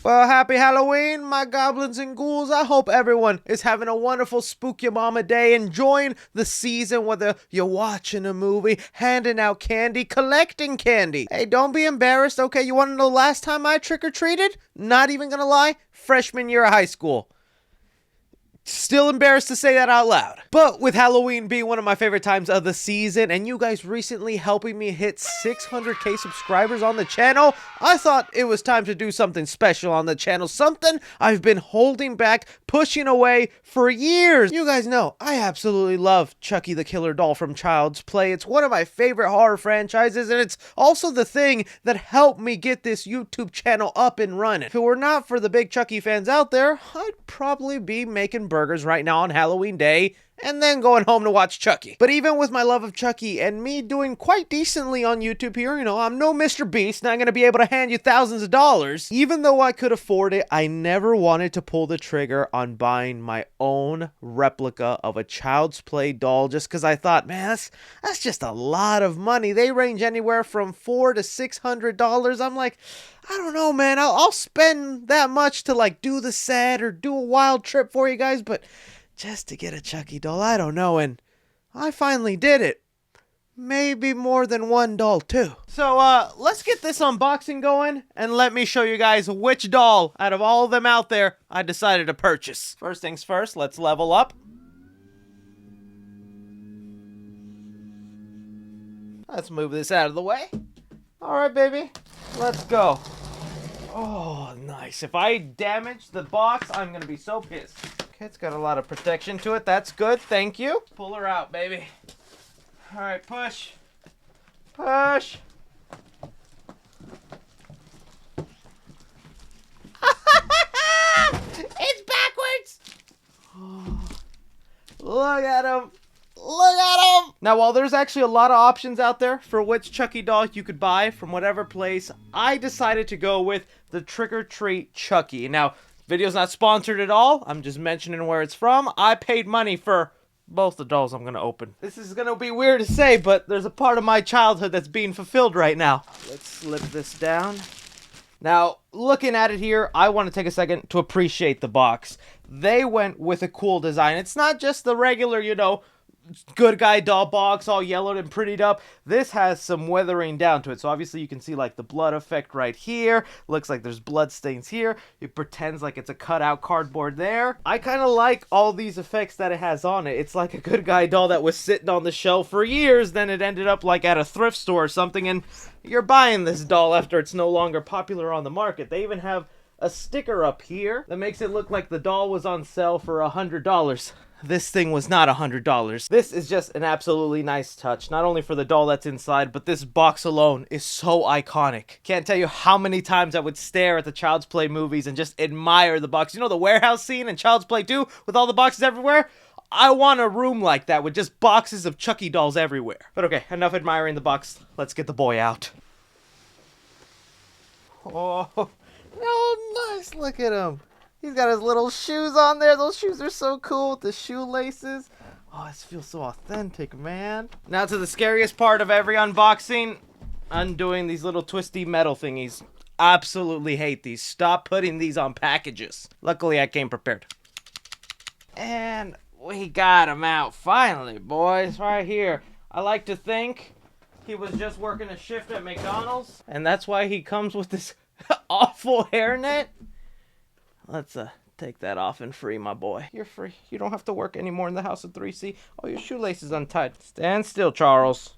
Well, happy Halloween, my goblins and ghouls. I hope everyone is having a wonderful Spook Your Mama day, enjoying the season, whether you're watching a movie, handing out candy, collecting candy. Hey, don't be embarrassed, okay? You want to know the last time I trick-or-treated? Not even gonna lie, freshman year of high school. Still embarrassed to say that out loud. But with Halloween being one of my favorite times of the season, and you guys recently helping me hit 600k subscribers on the channel, I thought it was time to do something special on the channel. Something I've been holding back, pushing away for years. You guys know, I absolutely love Chucky the Killer Doll from Child's Play. It's one of my favorite horror franchises, and it's also the thing that helped me get this YouTube channel up and running. If it were not for the big Chucky fans out there, I'd probably be making burgers right now on Halloween day and then going home to watch Chucky. But even with my love of Chucky and me doing quite decently on YouTube here, you know, I'm no Mr. Beast, not gonna be able to hand you thousands of dollars. Even though I could afford it, I never wanted to pull the trigger on buying my own replica of a Child's Play doll just because I thought, man, that's just a lot of money. They range anywhere from $400 to $600. I'm like, I don't know, man. I'll spend that much to like do the set or do a wild trip for you guys, but just to get a Chucky doll, I don't know, and I finally did it. Maybe more than one doll, too. So, let's get this unboxing going, and let me show you guys which doll, out of all of them out there, I decided to purchase. First things first, let's level up. Let's move this out of the way. Alright, baby, let's go. Oh, nice. If I damage the box, I'm gonna be so pissed. Okay, it's got a lot of protection to it. That's good. Thank you. Pull her out, baby. All right, push. Push. It's backwards. Oh, look at him. Look at him. Now, while there's actually a lot of options out there for which Chucky doll you could buy from whatever place, I decided to go with the Trick or Treat Chucky. Now, video's not sponsored at all. I'm just mentioning where it's from. I paid money for both the dolls I'm going to open. This is going to be weird to say, but there's a part of my childhood that's being fulfilled right now. Let's slip this down. Now, looking at it here, I want to take a second to appreciate the box. They went with a cool design. It's not just the regular, you know, good guy doll box all yellowed and prettied up. This has some weathering down to it, so obviously you can see like the blood effect right here. Looks like there's blood stains here. It pretends like it's a cutout cardboard there. I kind of like all these effects that it has on it. It's like a good guy doll that was sitting on the shelf for years, then it ended up like at a thrift store or something, and you're buying this doll after it's no longer popular on the market. They even have a sticker up here that makes it look like the doll was on sale for $100. This thing was not $100. This is just an absolutely nice touch, not only for the doll that's inside, but this box alone is so iconic. Can't tell you how many times I would stare at the Child's Play movies and just admire the box. You know the warehouse scene in Child's Play 2 with all the boxes everywhere? I want a room like that with just boxes of Chucky dolls everywhere. But okay, enough admiring the box. Let's get the boy out. Oh, nice. Look at him. He's got his little shoes on there. Those shoes are so cool with the shoelaces. Oh, this feels so authentic, man. Now to the scariest part of every unboxing, undoing these little twisty metal thingies. Absolutely hate these. Stop putting these on packages. Luckily, I came prepared. And we got him out finally, boys, right here. I like to think he was just working a shift at McDonald's, and that's why he comes with this awful hairnet. Let's take that off and free my boy. You're free. You don't have to work anymore in the house of 3C. Oh, your shoelace is untied. Stand still, Charles.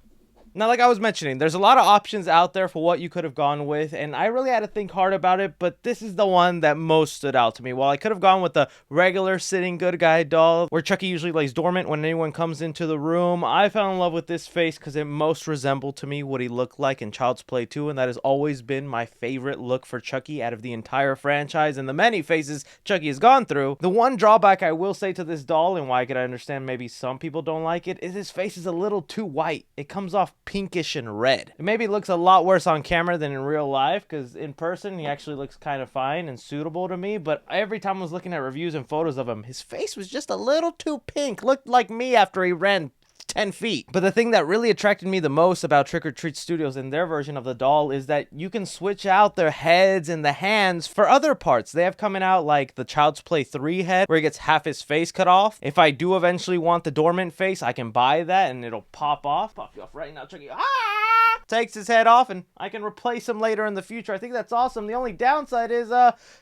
Now, like I was mentioning, there's a lot of options out there for what you could have gone with, and I really had to think hard about it, but this is the one that most stood out to me. While I could have gone with the regular sitting good guy doll, where Chucky usually lays dormant when anyone comes into the room, I fell in love with this face because it most resembled to me what he looked like in Child's Play 2, and that has always been my favorite look for Chucky out of the entire franchise and the many faces Chucky has gone through. The one drawback I will say to this doll, and why I could understand maybe some people don't like it, is his face is a little too white. It comes off pinkish and red. It maybe looks a lot worse on camera than in real life, because in person he actually looks kind of fine and suitable to me, but every time I was looking at reviews and photos of him, his face was just a little too pink. Looked like me after he ran least 10 feet. But the thing that really attracted me the most about Trick or Treat Studios and their version of the doll is that you can switch out their heads and the hands for other parts. They have coming out like the Child's Play 3 head where he gets half his face cut off. If I do eventually want the dormant face, I can buy that and it'll pop off. Pop you off right now, Chucky. Takes his head off and I can replace him later in the future. I think that's awesome. The only downside is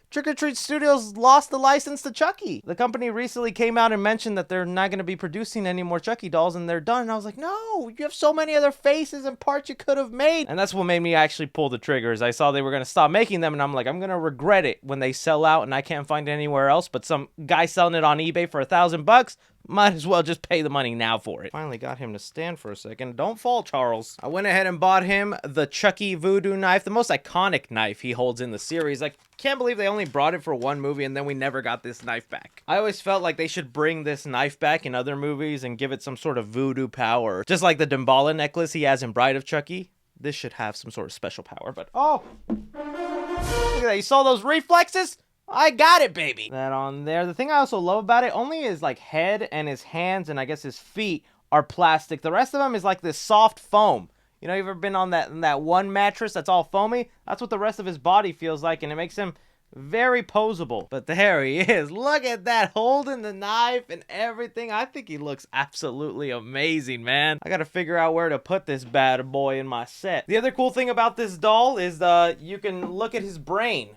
Trick or Treat Studios lost the license to Chucky. The company recently came out and mentioned that they're not going to be producing any more Chucky dolls and they're done. And I was like, no, you have so many other faces and parts you could have made. And that's what made me actually pull the triggers. I saw they were going to stop making them and I'm like, I'm going to regret it when they sell out and I can't find it anywhere else. But some guy selling it on eBay for $1,000, might as well just pay the money now for it. Finally got him to stand for a second. Don't fall, Charles. I went ahead and bought him the Chucky voodoo knife, the most iconic knife he holds in the series. I can't believe they only brought it for one movie and then we never got this knife back. I always felt like they should bring this knife back in other movies and give it some sort of voodoo power. Just like the Damballa necklace he has in Bride of Chucky. This should have some sort of special power, but oh! Look at that, you saw those reflexes? I got it, baby. That on there. The thing I also love about it, only his like head and his hands and I guess his feet are plastic. The rest of them is like this soft foam. You know, you ever been on that one mattress that's all foamy? That's what the rest of his body feels like, and it makes him very posable. But there he is. Look at that, holding the knife and everything. I think he looks absolutely amazing, man. I gotta figure out where to put this bad boy in my set. The other cool thing about this doll is you can look at his brain.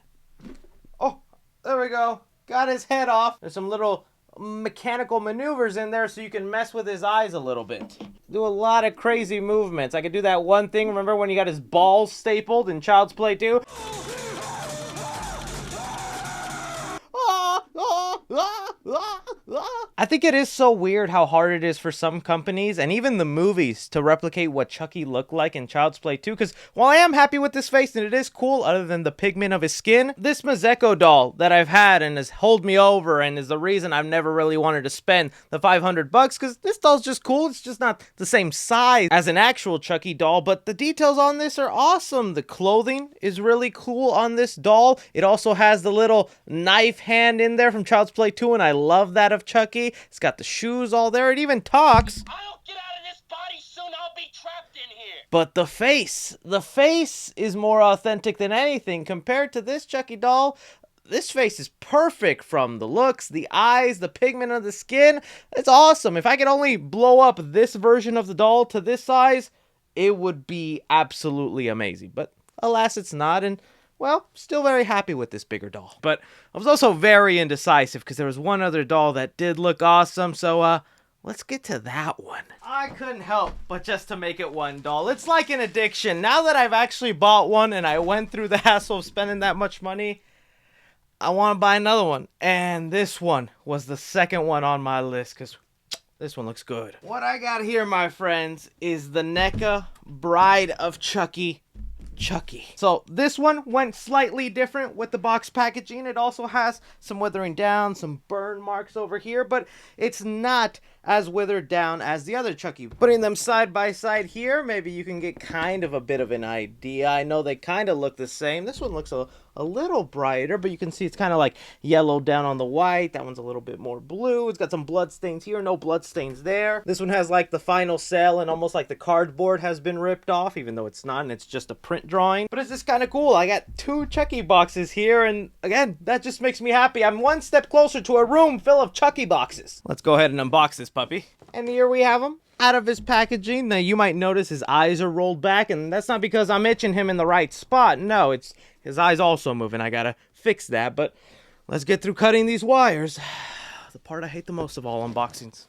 Oh, there we go. Got his head off. There's some little mechanical maneuvers in there so you can mess with his eyes a little bit. Do a lot of crazy movements. I could do that one thing. Remember when he got his balls stapled in Child's Play 2? I think it is so weird how hard it is for some companies and even the movies to replicate what Chucky looked like in Child's Play 2, because while I am happy with this face and it is cool other than the pigment of his skin, this Mazeko doll that I've had and has held me over and is the reason I've never really wanted to spend the $500 because this doll's just cool. It's just not the same size as an actual Chucky doll, but the details on this are awesome. The clothing is really cool on this doll. It also has the little knife hand in there from Child's Play 2 and I love that of Chucky. It's got the shoes all there. It even talks. I don't get out of this body soon, I'll be trapped in here. But the face is more authentic than anything. Compared to this Chucky doll, this face is perfect from the looks, the eyes, the pigment of the skin. It's awesome. If I could only blow up this version of the doll to this size, it would be absolutely amazing. But alas, it's not, and well, still very happy with this bigger doll. But I was also very indecisive because there was one other doll that did look awesome. So, let's get to that one. I couldn't help but just to make it one doll. It's like an addiction. Now that I've actually bought one and I went through the hassle of spending that much money, I want to buy another one. And this one was the second one on my list because this one looks good. What I got here, my friends, is the NECA Bride of Chucky. So this one went slightly different with the box packaging. It also has some withering down, some burn marks over here, but it's not as withered down as the other Chucky. Putting them side by side here, maybe you can get kind of a bit of an idea. I know they kind of look the same. This one looks a little brighter, but you can see it's kind of like yellow down on the white. That one's a little bit more blue. It's got some blood stains here, no blood stains there. This one has like the final cell and almost like the cardboard has been ripped off, even though it's not and it's just a print drawing. But it's just kind of cool. I got 2 Chucky boxes here, and again, that just makes me happy. I'm one step closer to a room full of Chucky boxes. Let's go ahead and unbox this puppy. And here we have him out of his packaging. Now you might notice his eyes are rolled back, and that's not because I'm itching him in the right spot. No, it's his eyes also moving. I gotta fix that, but let's get through cutting these wires. The part I hate the most of all unboxings.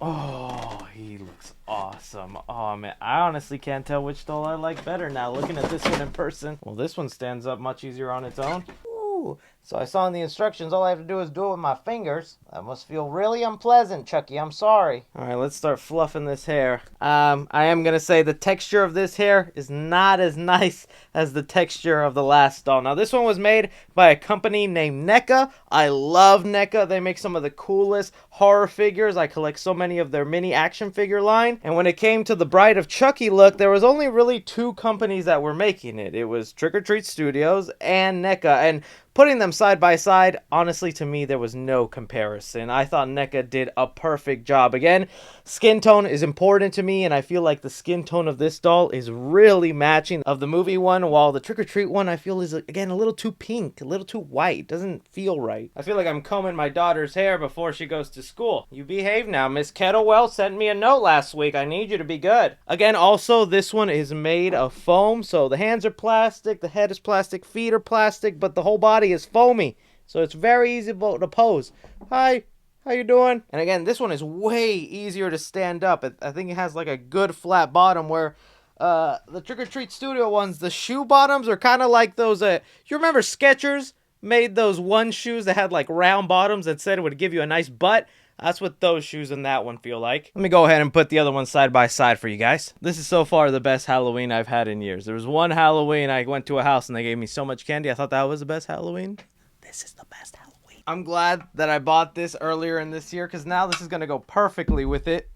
Oh, he looks awesome. Oh man, I honestly can't tell which doll I like better now looking at this one in person. Well, this one stands up much easier on its own. Ooh. So I saw in the instructions all I have to do is do it with my fingers. That must feel really unpleasant, Chucky. I'm sorry. All right, let's start fluffing this hair. I am going to say the texture of this hair is not as nice as the texture of the last doll. Now, this one was made by a company named NECA. I love NECA. They make some of the coolest horror figures. I collect so many of their mini action figure line. And when it came to the Bride of Chucky look, there was only really 2 companies that were making it. It was Trick or Treat Studios and NECA. And Putting them side by side, honestly, to me, there was no comparison. I thought NECA did a perfect job. Again, skin tone is important to me, and I feel like the skin tone of this doll is really matching of the movie one, while the Trick or Treat one I feel is, again, a little too pink, a little too white. Doesn't feel right. I feel like I'm combing my daughter's hair before she goes to school. You behave now. Miss Kettlewell sent me a note last week. I need you to be good. Again, also, this one is made of foam, so the hands are plastic, the head is plastic, feet are plastic, but the whole body is foamy, so it's very easy to pose. Hi, how you doing? And again, this one is way easier to stand up. I think it has like a good flat bottom, where the Trick or Treat Studio ones, the shoe bottoms are kind of like those, you remember Skechers made those one shoes that had like round bottoms that said it would give you a nice butt? That's what those shoes and that one feel like. Let me go ahead and put the other one side by side for you guys. This is so far the best Halloween I've had in years. There was one Halloween I went to a house and they gave me so much candy. I thought that was the best Halloween. This is the best Halloween. I'm glad that I bought this earlier in this year, because now this is going to go perfectly with it.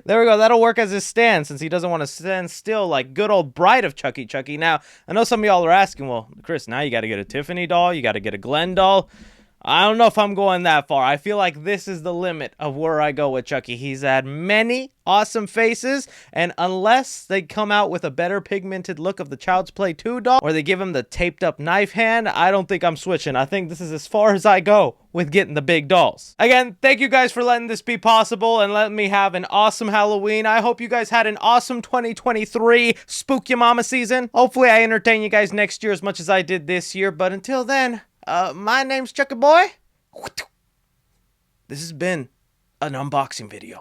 There we go. That'll work as his stand, since he doesn't want to stand still like good old bride of Chucky. Now, I know some of y'all are asking, well, Chris, now you got to get a Tiffany doll. You got to get a Glenn doll. I don't know if I'm going that far. I feel like this is the limit of where I go with Chucky. He's had many awesome faces, and unless they come out with a better pigmented look of the Child's Play 2 doll, or they give him the taped up knife hand, I don't think I'm switching. I think this is as far as I go with getting the big dolls. Again, thank you guys for letting this be possible and letting me have an awesome Halloween. I hope you guys had an awesome 2023 Spook Your Mama season. Hopefully I entertain you guys next year as much as I did this year, but until then, my name's Chucky Boy. This has been an unboxing video.